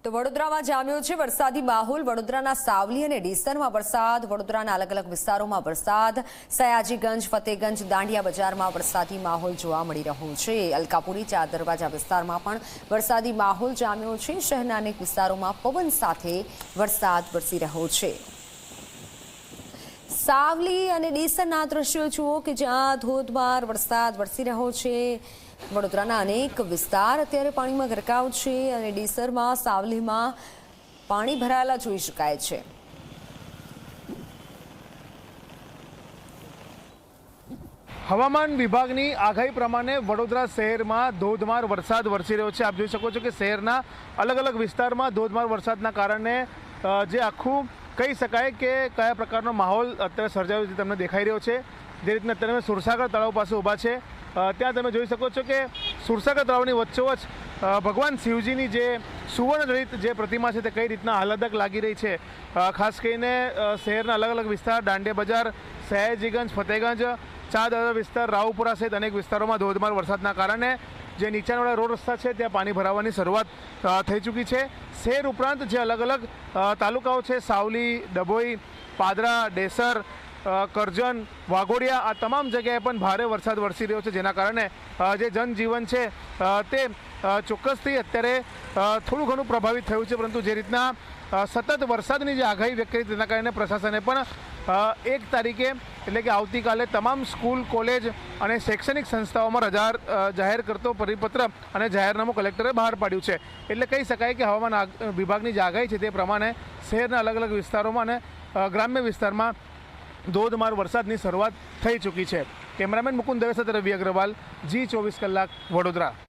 તો વડોદરામાં જામ્યો છે વરસાદી માહોલ। વડોદરાના સાવલી અને ડીસરમાં વરસાદ, વડોદરાના અલગ અલગ વિસ્તારોમાં વરસાદ, સયાજીગંજ, ફતેગંજ, દાંડિયા બજારમાં વરસાદી માહોલ જોવા મળી રહ્યો છે। અલકાપુરી, ચાર દરવાજા વિસ્તારમાં પણ વરસાદી માહોલ જામ્યો છે। શહેરના અનેક વિસ્તારોમાં પવન સાથે વરસાદ વરસી રહ્યો છે। સાવલી અને ડીસરના દ્રશ્યો જુઓ કે જ્યાં ધોધમાર વરસાદ વરસી રહ્યો છે। વડોદરાના અનેક વિસ્તાર અત્યારે પાણીમાં ગરકાવ છે અને ડીસરમાં, સાવલીમાં પાણી ભરાયેલા જોઈ શકાય છે। હવામાન વિભાગની આગાહી પ્રમાણે વડોદરા શહેરમાં ધોધમાર વરસાદ વરસી રહ્યો છે। આપ જોઈ શકો છો કે શહેરના અલગ અલગ વિસ્તારમાં ધોધમાર વરસાદના કારણે જે આખું કહી શકાય કે કયા પ્રકારનો માહોલ અત્યારે સર્જાયો છે તમને દેખાઈ રહ્યો છે। જે રીતના અત્યારે સુરસાગર તળાવ પાસે ઊભા છે, ત્યાં તમે જોઈ શકો છો કે સુરસાગર તળાવની વચ્ચોવચ્ચ ભગવાન શિવજીની જે સુવર્ણજડિત જે પ્રતિમા છે તે કઈ રીતના આહલાદક લાગી રહી છે। ખાસ કરીને શહેરના અલગ અલગ વિસ્તાર, દાંડિયા બજાર, સયાજીગંજ, ફતેગંજ, ચાર દરવાજા વિસ્તાર, રાવપુરા સહિત અનેક વિસ્તારોમાં ધોધમાર વરસાદના કારણે જે નીચાણવાળા રોડ રસ્તા છે ત્યાં પાણી ભરાવાની શરૂઆત થઈ ચૂકી છે। શહેર ઉપરાંત જે અલગ અલગ તાલુકાઓ છે, સાવલી, ડભોઈ, પાદરા, ડેસર, કરજણ, વાઘોડિયા, આ તમામ જગ્યાએ પણ ભારે વરસાદ વરસી રહ્યો છે। જેના કારણે જે જનજીવન છે તે ચોક્કસથી અત્યારે થોડું ઘણું પ્રભાવિત થયું છે। પરંતુ જે રીતના સતત વરસાદની જે આગાહી વ્યક્ત કરી તેના કારણે પ્રશાસને પણ 1 તારીખે એટલે કે આવતીકાલે તમામ સ્કૂલ, કોલેજ અને શૈક્ષણિક સંસ્થાઓમાં રજા જાહેર કરતો પરિપત્ર અને જાહેરનામું કલેક્ટરે બહાર પાડ્યું છે। એટલે કહી શકાય કે હવામાન વિભાગની જે આગાહી છે તે પ્રમાણે શહેરના અલગ અલગ વિસ્તારોમાં અને ગ્રામ્ય વિસ્તારમાં ધોધમાર વરસાદની શરૂઆત થઈ ચૂકી છે। કેમેરામેન મુકુંદ દવે સાથે રવિ અગ્રવાલ, જી 24 કલાક, વડોદરા।